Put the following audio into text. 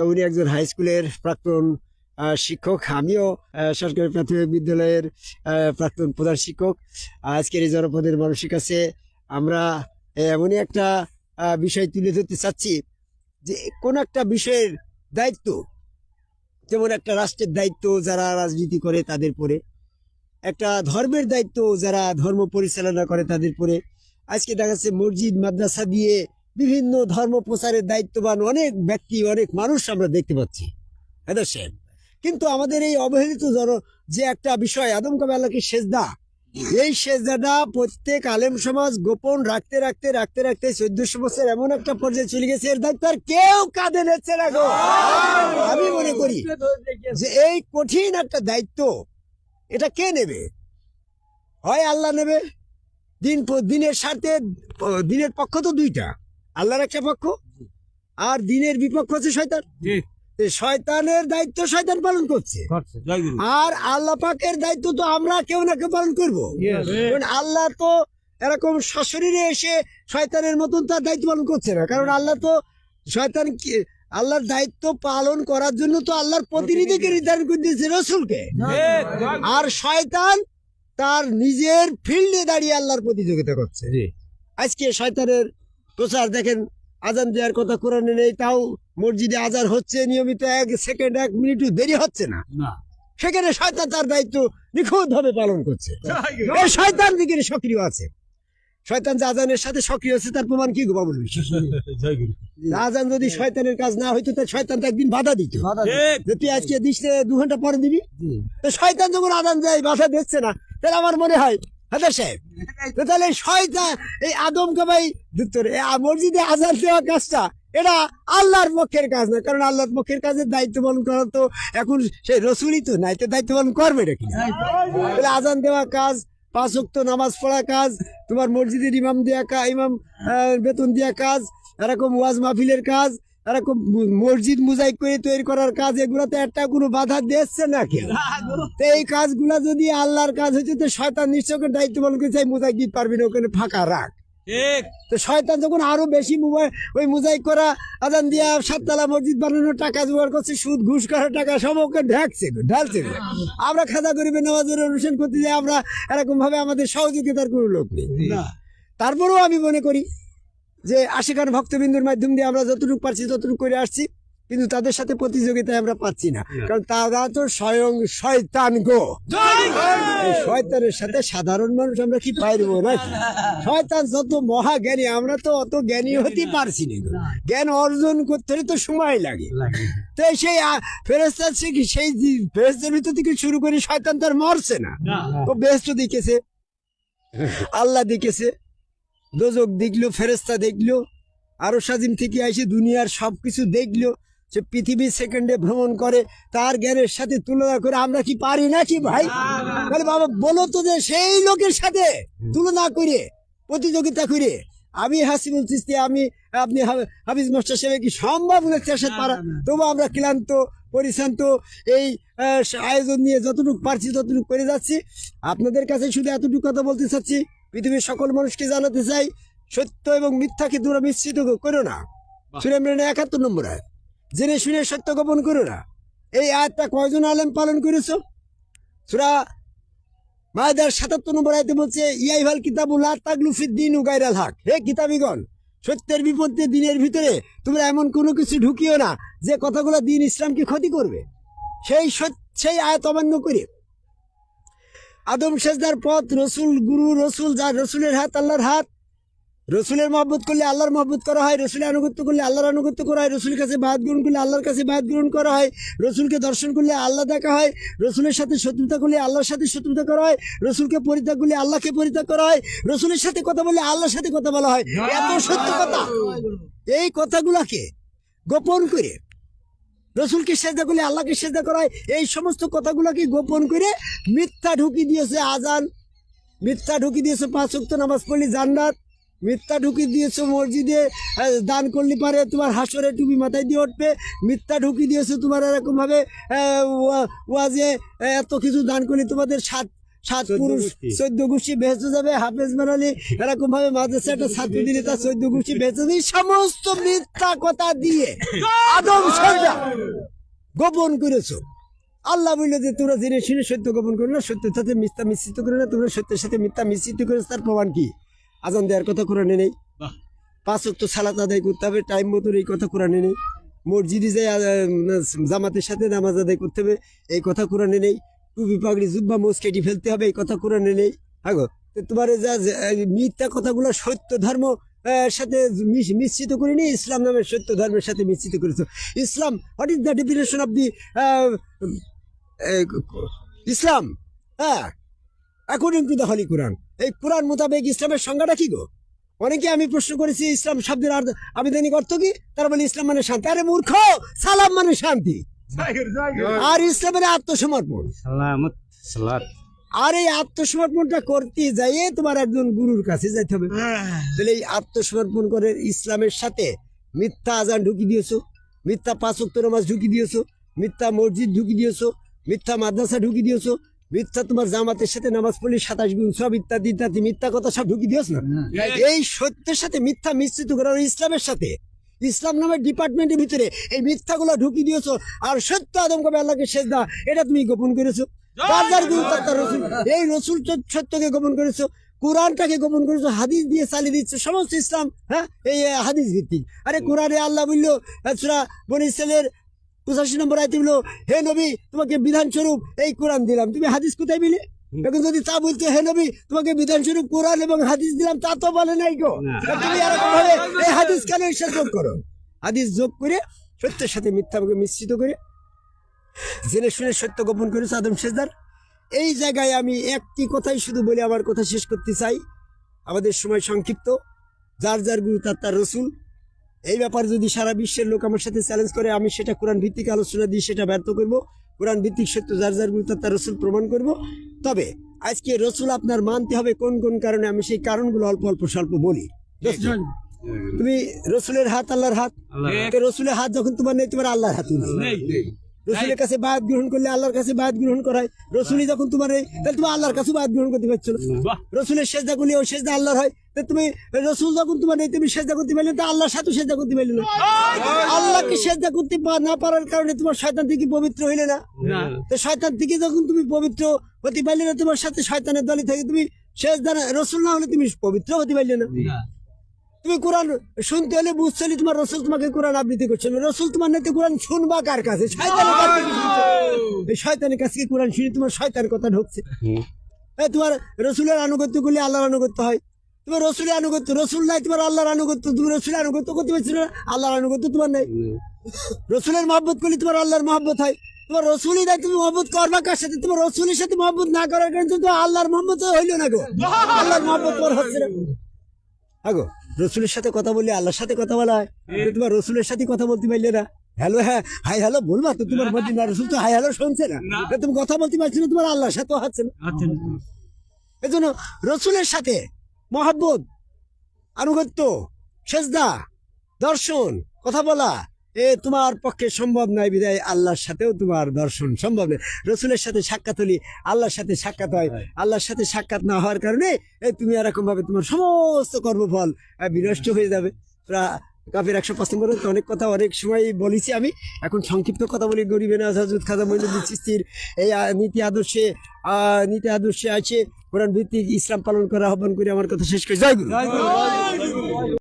উনি একজন হাই স্কুলের প্রাক্তন শিক্ষক, আমিও সরকারি প্রাথমিক বিদ্যালয়ের প্রাক্তন প্রধান শিক্ষক। আজকের এই জনপদের মানুষের কাছে আমরা এমনই একটা বিষয় তুলে ধরতে চাচ্ছি যে কোন একটা বিষয়ের দায়িত্ব, যেমন একটা রাষ্ট্রের দায়িত্ব যারা রাজনীতি করে তাদের পরে, একটা ধর্মের দায়িত্ব যারা ধর্ম পরিচালনা করে তাদের পরে। আজকে দেখা যাচ্ছে মসজিদ মাদ্রাসা দিয়ে বিভিন্ন ধর্ম প্রচারের দায়িত্ববান অনেক ব্যক্তি, অনেক মানুষ আমরা দেখতে পাচ্ছি। কিন্তু আমাদের এই অবহেলিত যে একটা বিষয় আদমকাবে আল্লাহকে সেজদা, এই সেজদাটা প্রত্যেক আলেম সমাজ গোপন রাখতে রাখতে রাখতে রাখতে 1400 বছর এমন একটা পর্যায়ে চলে গেছে, এর দায়িত্ব আর কেউ কাঁধে নিচ্ছে না গো। আমি মনে করি যে এই কঠিন একটা দায়িত্ব এটা কে নেবে? হয় আল্লাহ নেবে, দিনের স্বার্থে। দিনের পক্ষ তো দুইটা, আল্লাহর একটা পক্ষ আর দিনের বিপক্ষ হচ্ছে শয়তান। শয়তানের দায়িত্ব শয়তান পালন করছে, আর আল্লাহ পাকের দায়িত্ব তো আমরা কেউ না কেউ পালন করবো। আল্লাহ তো এরকম সশরীরে এসে শয়তানের মতন তার দায়িত্ব পালন করছে না, কারণ আল্লাহ তো শয়তান আল্লাহর দায়িত্ব পালন করার জন্য তো আল্লাহর প্রতিনিধিকে নির্ধারণ করে দিয়েছে, রসুলকে। আর শয়তান তার নিজের ফিল্ডে দাঁড়িয়ে আল্লাহর প্রতিযোগিতা করছে। আজকে শয়তানের প্রচার দেখেন, আজান দেওয়ার কথা কোরআনে নেই, তাও মসজিদে আজান হচ্ছে নিয়মিত, 1 সেকেন্ড 1 মিনিটও দেরি হচ্ছে না। সেখানে শয়তান তার দায়িত্ব নিখুঁত ভাবে পালন করছে। শয়তান দিকে সক্রিয় আছে। শয়তান যে আজানের সাথে সক্রিয় আছে তার প্রমাণ কি গো বাবুল? আজান যদি শয়তানের কাজ না হইতো তাহলে শয়তান তো একদিন বাধা দিত, যে তুই আজকে দিস 2 ঘন্টা পরে দিবি। শয়তান যখন আজান দেয় বাধা দিচ্ছে না, তাহলে আমার মনে হয় হাজার সাহেব তাহলে শয়তান এই আদমকাবাই মসজিদে আজান দেওয়া কাজটা এটা আল্লাহর পক্ষের কাজ না, কারণ আল্লাহর পক্ষের কাজের দায়িত্ব পালন করা তো এখন সেই রসুলই তো নাই, তো দায়িত্ব পালন করবে এটা কিনা? তাহলে আজান দেওয়া কাজ, 5 ওয়াক্ত নামাজ পড়া কাজ, তোমার মসজিদের ইমাম বেতন দেওয়া কাজ, এরকম ওয়াজ মাহফিলের কাজ, এরকম মসজিদ মোজাইক করে তৈরি করার কাজ, এগুলোতে একটা কোনো বাধা দিচ্ছে না কেউ। এই কাজগুলা যদি আল্লাহর কাজ হচ্ছে তো শয়তান নিশ্চয় দায়িত্ব পালন করে চাই মোজাইক দিতে পারবি না, ওখানে ফাঁকা রাখ। তো শয়তান যখন আরো বেশি ওই মোজাইক করা, আজান দিয়া 7 তলা মসজিদ বানানোর টাকা জোগাড় করছে, সুদ ঘুষ করার টাকা সব ওকে ঢালছে। আমরা খাজা গরিবের নামাজের অনুষ্ঠান করতে যাই, আমরা এরকম ভাবে আমাদের সহযোগিতার কোনো লোক নেই। তারপরেও আমি মনে করি যে আশিকান ভক্তবিন্দুর মাধ্যম দিয়ে আমরা যতটুকু পারছি ততটুকু করে আসছি, কিন্তু তাদের সাথে প্রতিযোগিতায় আমরা পাচ্ছি না, কারণ তারা তো স্বয়ং শয়তান গো। শয়তানের সাথে সাধারণ মানুষ আমরা কি পারবো নাকি? শয়তান যত মহাজ্ঞানী, আমরা তো অত জ্ঞানী হতে পারছি না। জ্ঞান অর্জন করতে হলে তো সময় লাগে। তো সেই ফেরেশতার সেই ফেরেশতার ভিতর থেকে শুরু করে শয়তান তো আর মরছে না, তো বেহেশত দেখেছে, আল্লাহ দেখেছে, দোজক দেখলো, ফেরেশতা দেখলো, আরো সাজিম থেকে এসে দুনিয়ার সবকিছু দেখলো। সে পৃথিবী সেকেন্ডে ভ্রমণ করে, তার জ্ঞানের সাথে তুলনা করে আমরা কি পারি নাকি ভাই? তাহলে বাবা বলো তো, যে সেই লোকের সাথে তুলনা করে প্রতিযোগিতা করে আমি হাসিবুল চিস্তি, আপনি হাফিজ মাস্টার সাহেব কি সম্ভব চেষ্টা পারা? তবু আমরা ক্লান্ত পরিশ্রান্ত এই আয়োজন নিয়ে যতটুকু পারছি ততটুকু করে যাচ্ছি। আপনাদের কাছে শুধু এতটুকু কথা বলতে চাচ্ছি, পৃথিবীর সকল মানুষকে জানাতে চাই, সত্য এবং মিথ্যাকে তোমরা মিশ্রিত করো না। সূরা ইমরানের 71 নম্বর আয়াত, জেনে শুনে সত্য গোপন করো না। এই আয়াতটা কয়জন আলেম পালন করেছো? সূরা মায়দার 77 নম্বর আয়াতে বলছে, ইয়াইহাল কিতাবুল লা তাগলু ফিদ-দীন গায়রাল হক, হে কিতাবীগণ, সত্যের বিপরীতে দিনের ভিতরে তোমরা এমন কোনো কিছু ঢুকিও না যে কথাগুলো দ্বীন ইসলামকে ক্ষতি করবে। সেই আয়াত অমান্য করে আদম সেজদার পথ, রসুল গুরু, রসুল যার, রসুলের হাত আল্লাহর হাত, রসুলের মহব্বত করলে আল্লাহর মহব্বত করা হয়, রসুলের আনুগত্য করলে আল্লাহর আনুগত্য করা হয়, রসুলের কাছে বায়াত গ্রহণ করলে আল্লাহর কাছে বায়াত গ্রহণ করা হয়, রসুলকে দর্শন করলে আল্লাহ দেখা হয়, রসুলের সাথে শত্রুতা করলে আল্লাহর সাথে শত্রুতা করা হয়, রসুলকে পরিত্যাগ করলে আল্লাহকে পরিত্যাগ করা হয়, রসুলের সাথে কথা বললে আল্লাহর সাথে কথা বলা হয়। এত সত্য কথা, এই কথাগুলাকে গোপন করে রসুলকে সেজদা করলে আল্লাহকে সেজদা করা হয়, এই সমস্ত কথাগুলোকে গোপন করে মিথ্যা ঢুকি দিয়েছে আজান, মিথ্যা ঢুকি দিয়েছে 5 ওয়াক্ত নামাজ পড়লে জান্নাত, মিথ্যা ঢুকি দিয়েছো মসজিদে দান করলে পারে তোমার হাসরে টুপি মাথায় দিয়ে উঠবে, মিথ্যা ঢুকি দিয়েছো তোমার এরকম ভাবে ওয়াজে এত কিছু দান করলে তোমাদের সাত পুরুষ 14 গোষ্ঠী বেহেশতে যাবে, হাফেজ বানালি এরকম ভাবে মাদ্রাসা একটা ছাত্র দিলে তার 14 গোষ্ঠী বেহেশতে যাবে। এই সমস্ত মিথ্যা কথা দিয়ে আদম সেজদা গোপন করেছো। আল্লাহ বললো যে তোমরা জেনে শুনে সত্য গোপন করো না, সত্যের সাথে মিথ্যা মিশ্রিত করো না, তোমরা সত্যের সাথে মিথ্যা মিশ্রিত করেছো। তার প্রমাণ কি? আজান দেওয়ার কথা কোরআনে নেই, 5 ওয়াক্ত সালাত আদায় করতে হবে টাইম মতো, এই কথা কোরআনে নেই। মসজিদে যাই জামাতের সাথে নামাজ আদায় করতে হবে, এই কথা কোরআনে নেই। টুপি পাগড়ি জুব্বা মোজ কেটে ফেলতে হবে, এই কথা কোরআনে নেই। আগো তোমার যা মিথ্যা কথাগুলো সত্য ধর্ম সাথে মিশ্রিত করিনি, ইসলাম নামের সত্য ধর্মের সাথে মিশ্রিত করেছো। Islam, what is the definition of the Islam? হ্যাঁ, according to the holy Quran. এই কোরআন মোতাবেক ইসলামের সংজ্ঞাটা কি গো? অনেকে আমি প্রশ্ন করেছি ইসলাম শব্দের আবিধানিক অর্থ কি, তারা বলে ইসলাম মানে শান্তি। আরে মূর্খ, সালাম মানে শান্তি, আর ইসলাম মানে আত্মসমর্পণ। আর এই আত্মসমর্পণটা করতে যাইয়ে তোমার একজন গুরুর কাছে যাইতে হবে। তাহলে এই আত্মসমর্পণ করে ইসলামের সাথে মিথ্যা আজান ঢুকি দিয়েছো, মিথ্যা 5 ওয়াক্ত নামাজ ঢুকি দিয়েছো, মিথ্যা মসজিদ ঢুকি দিয়েছো, মিথ্যা মাদ্রাসা ঢুকি দিয়েছো, মিথ্যা তোমার জামাতের সাথে নামাজ পড়লে 27 গুণ সব ইত্যাদি ইত্যাদি মিথ্যা কথা সব ঢুকি দিয়েছ না। এই সত্যের সাথে মিথ্যা মিশ্রিত করে ইসলামের সাথে, ইসলাম নামের ডিপার্টমেন্টের ভিতরে এই মিথ্যাগুলো ঢুকি দিয়েছো। আর সত্য আদম কবে আল্লাহকে সেজদা, এটা তুমি গোপন করেছো। এই রসুল সত্যকে গোপন করেছো, কোরআনটাকে গোপন করেছো, হাদিস দিয়ে চালিয়ে দিচ্ছ সমস্ত ইসলাম। হ্যাঁ, এই হাদিস ভিত্তিক। আরে কোরআনে আল্লাহ বললো সূরা বনী ইসরাইলের 85 নম্বর আয়াতে বললো, হে নবী তোমাকে বিধান স্বরূপ এই কোরআন দিলাম। তুমি হাদিস কোথায় পেলে? এখন যদি তা বলতে হে নবী তোমাকে বিধান স্বরূপ কোরআন এবং হাদিস দিলাম, তা তো বলে নাই গো। তুমি এরকম ভাবে এই হাদিস কেন যোগ করো? হাদিস যোগ করে সত্যের সাথে মিথ্যাকে মিশ্রিত করে জেনে শুনে সত্য গোপন করেছে আদম সেজদার। এই জায়গায় আমি একটি কথাই শুধু বলে আমার কথা শেষ করতে চাই। আমাদের সময় সংক্ষিপ্ত, যার যার গুরু তার তার রসুল। এই ব্যাপারে যদি সারা বিশ্বের লোক আমার সাথে চ্যালেঞ্জ করে, আমি সেটা কোরআন ভিত্তিক আলোচনা দিয়ে সেটা ব্যর্থ করব। কোরআন ভিত্তিক সত্য যার যার গুরু তার তার রসুল প্রমাণ করব। তবে আজকে রসুল আপনার মানতে হবে কোন কোন কারণে, আমি সেই কারণগুলো অল্প অল্প স্বল্প বলি। তুমি রসুলের হাত আল্লাহর হাত, রসুলের হাত যখন তোমার নেই, তোমার আল্লাহর হাত নেই। রসুলের কাছে বায়াত গ্রহণ করলে আল্লাহর কাছে বায়াত গ্রহণ করায়। রসুলই যখন তোমার নেই, তাহলে তুমি আল্লাহর কাছে বায়াত গ্রহণ করতে পারছো না। রসুলের সেজদা করলে ওই সেজদা আল্লাহর হয়, তুমি রসুল যখন তোমার নেই তুমি সেজদা করতে পারলে, তা আল্লাহর সাথে সেজদা করতে পারলে না। আল্লাহকে সেজদা করতে না পারার কারণে তোমার শয়তান থেকে পবিত্র হইলে না। তো শয়তান থেকে যখন তুমি পবিত্র হতে পারলে না, তোমার সাথে শয়তানের দলে থেকে তুমি সেজদা রসুল না হলে তুমি পবিত্র হতে পারলে না। তুমি কোরআন শুনতে হলে বুঝতে হলে তোমার রসুল তোমাকে কোরআন আবৃত্তি করছে না। রসুল তোমার নেই, কোরআন শুনবা কার কাছে? শয়তানের কাছে। এই শয়তানের কাছে কোরআন শুনে তোমার শয়তানের কথা ঢুকছে। তোমার রসুলের আনুগত্য করলে আল্লাহর আনুগত্য হয়। তোমার রসুলের আনুগত্য, রসুল নাই তোমার আল্লাহর আনুগত্য, তুমি রসুলের আনুগত্য করতে পারছো না, আল্লাহর আনুগত্য তোমার নাই। রসুলের মহব্বত করলে তোমার আল্লাহর মহব্বত হয়। তোমার রসুলই নাই, তুমি মহব্বত করবা কার সাথে? তোমার রসুলের সাথে মহব্বত না করার কারণে তো আল্লাহর মহব্বত হইলো না গো। আল্লাহর মহব্বত তোমার হচ্ছে না। আগো রসুলের সাথে কথা বললে আল্লাহর সাথে কথা বলা হয়, তোমার রসুলের সাথে কথা বলতে পারলে না। হ্যালো, হ্যাঁ হাই হ্যালো বলবা তো, তোমার মধ্যে না রসুল তো হাই হ্যালো শুনছে না, তুমি কথা বলতে পারছো না, তোমার আল্লাহর সাথে হচ্ছে না। এই জন্য রসুলের সাথে মহব্বত, আনুগত্য, সেজদা, দর্শন, কথা বলা তোমার পক্ষে সম্ভব নয়। বিদায় আল্লাহর সাথেও তোমার দর্শন সম্ভব নয়। রসুলের সাথে সাক্ষাৎ হলে আল্লাহর সাথে সাক্ষাৎ হয়। আল্লাহর সাথে সাক্ষাৎ না হওয়ার কারণে তুমি এরকম ভাবে তোমার সমস্ত কর্মফল বিনষ্ট হয়ে যাবে। কাফের 105 নম্বর অনেক কথা অনেক সময় বলেছি আমি, এখন সংক্ষিপ্ত কথা বলি। গরিবে নওয়াজ হযরত খাজা মঈনুদ্দিন চিশতির এই নীতি আদর্শে আছে কোরআন ভিত্তিক ইসলাম পালন করা আহ্বান করে আমার কথা শেষ করি। জয় গুরু।